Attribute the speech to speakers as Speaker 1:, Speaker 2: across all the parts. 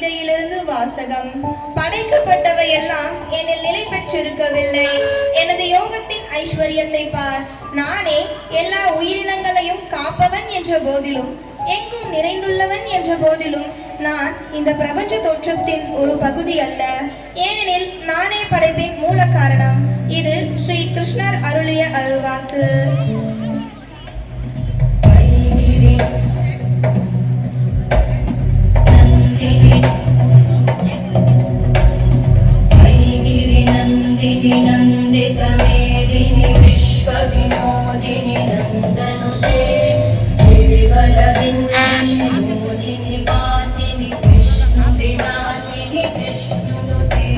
Speaker 1: பகவத்கீதையிலிருந்து வாசகம். படைக்கப்பட்டவை எல்லாம் என்னில் நிலை பெற்றிருக்கவில்லை. எனது யோகத்தின் ஐஸ்வர்யத்தை பார். நானே எல்லா உயிரினங்களையும் காப்பவன் என்ற போதிலும், எங்கும் நிறைந்துள்ளவன் என்ற போதிலும், நான் இந்த பிரபஞ்ச தோற்றத்தின் ஒரு பகுதி அல்ல. ஏனெனில் நானே படைப்பின் மூல காரணம். இது ஸ்ரீ கிருஷ்ணர் அருளிய அருள்வாக்கு.
Speaker 2: नंदितमेदिनि विश्वविनोदिनि नन्दनुते गिरिवरविन्यासिनि वासिनि विष्णुविलासिनि विष्णुनुते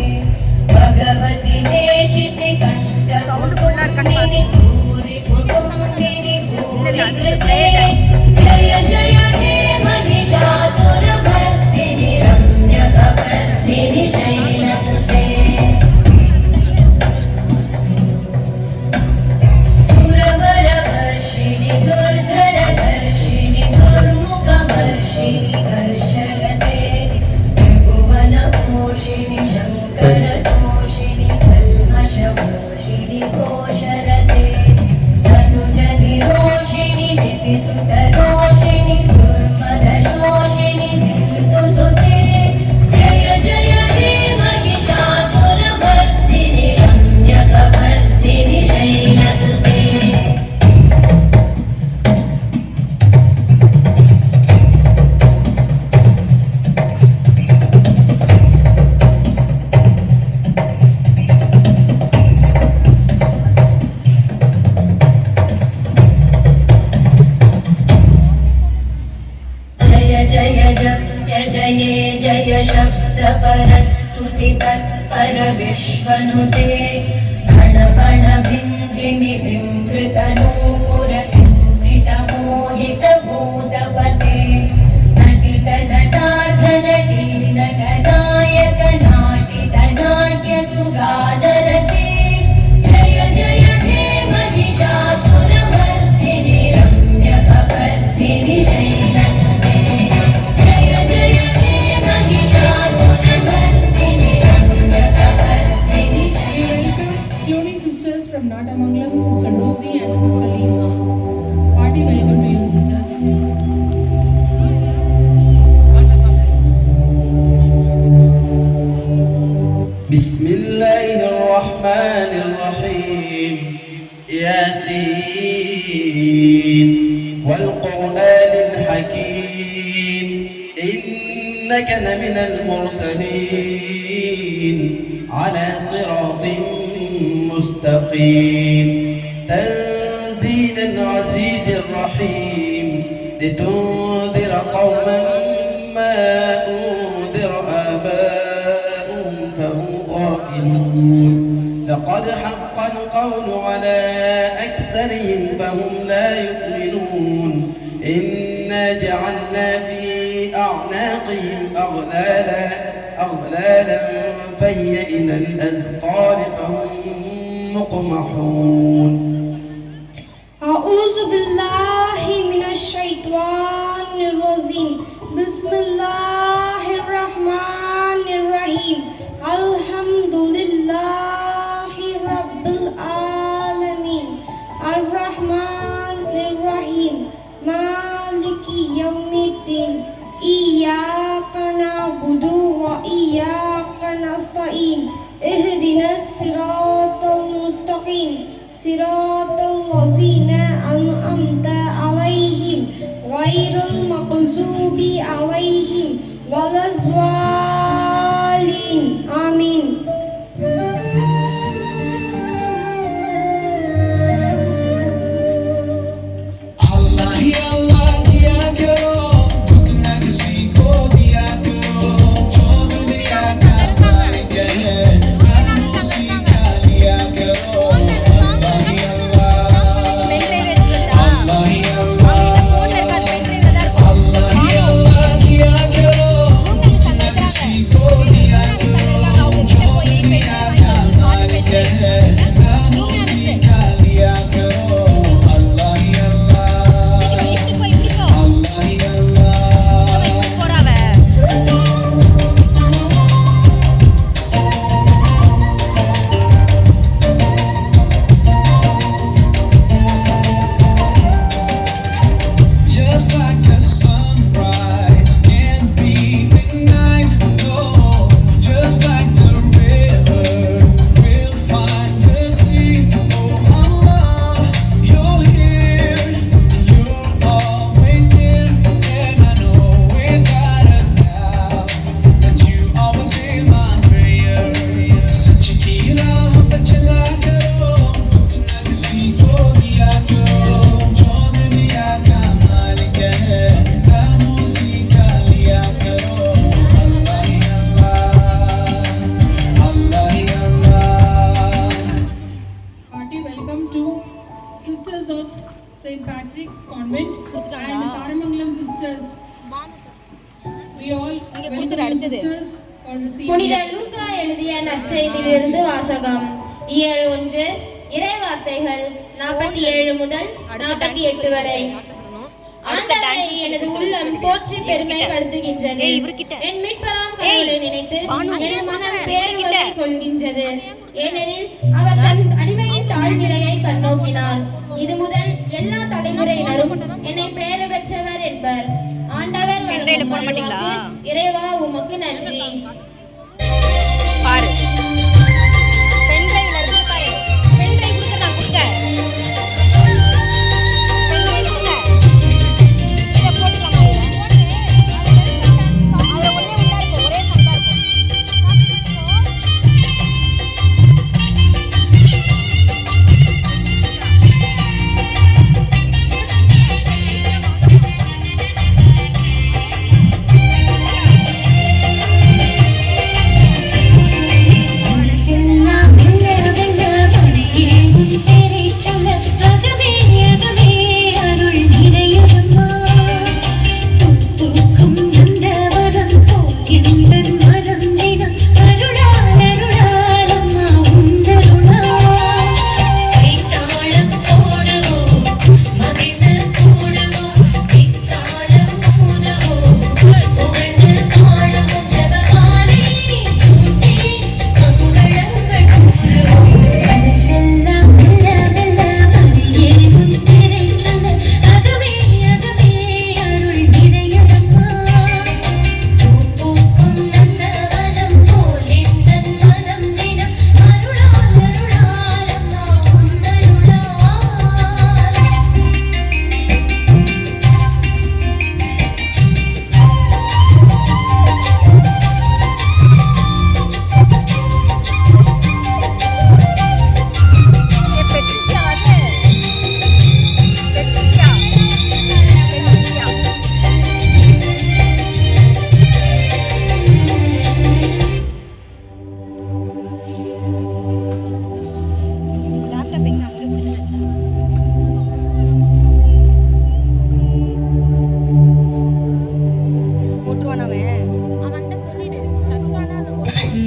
Speaker 2: भगवति देशिति कण्ठकुटुम्बिनि भूरि कुटुम्बिनि भूरिकृते जय जय हे महिषासुरमर्दिनि रम्यकवर्दिनि शैलसुते परस्तुति तत्पर विश्वनुते गण गण भिञ्जिमि बिम्बृतनूपुर सिञ्चित मोहित भूतपते नटित नटार्धनटी नटनायक नाटित नाट्य सुगानरते जय जय हे महिषासुरमर्दिनि रम्यकवर्दिनि शैलसुते जय जय हे
Speaker 3: from Natamangalam, Sister Rosie and Sister Lina. Party welcome to you, sisters.
Speaker 4: Bismillahirrahmanirrahim. Yasin wal Qur'anil Hakim. Innaka laminal mursalin ala siratin مستقيم تنزيل العزيز الرحيم لتنذر قوما ما أنذر آباؤهم فهم غافلون لقد حق القول على أكثرهم فهم لا يؤمنون إنا جعلنا في أعناقهم أغلالا فهي إلى الأذقان فهم مقمحون.
Speaker 5: أعوذ بالله من الشيطان الرجيم. بسم الله الرحمن الرحيم. الحمد لله رب العالمين الرحمن الرحيم مالك يوم الدين إياك نعبد وإياك نستعين اهدنا الصراط المستقيم صراط الذين أنعمت عليهم غير المغضوب عليهم ولا الضالين آمين.
Speaker 3: welcome your sisters for this
Speaker 6: புனித
Speaker 3: evening.
Speaker 6: லூக்கா எழுதிய நற்செய்தியிலிருந்து வாசகம். இயல் 1 இறைவார்த்தைகள் 47 முதல் 48 வரை. ஆண்டவரை எனது உள்ளம் போற்றி பெருமைப்படுத்துகின்றது. என் மீட்பராம் கடவுளை நினைத்து எனது மனம் பேருவகை கொள்கின்றது. ஏனெனில் அவர் தம் அடிமையின் தாழ்நிலையை கண்ணோக்கினார். இது முதல் எல்லா தலைமுறையினரும் என்னை பேறு பெற்றவர் என்பர். ஆண்டவர் வழங்கும் மறைவாக்கு. இறைவா உமக்கு நன்றி.
Speaker 7: பாரு பென்ட்ரைவ்ல இருக்கு பாரு. பென்ட்ரைவ் கொடுக்க நான் கொடுக்க. பென்ட்ரைவ் கொடுக்க. இத போட்டுக்கலாமா இதுல? அதுல ஒண்ணே உண்டா இருக்கும். ஒரே சண்டா இருக்கும்.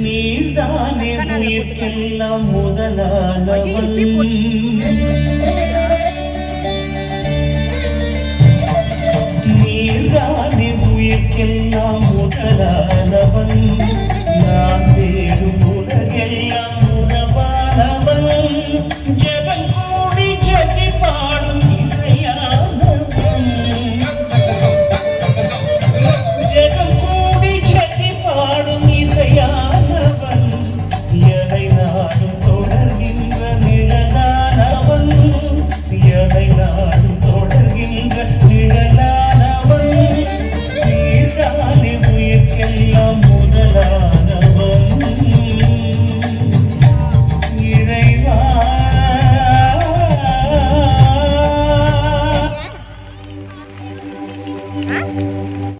Speaker 8: நீதானே உயிர்க்கெல்லாம் முதலானவன். நீதானே உயிர்க்கெல்லாம் முதலானவன்.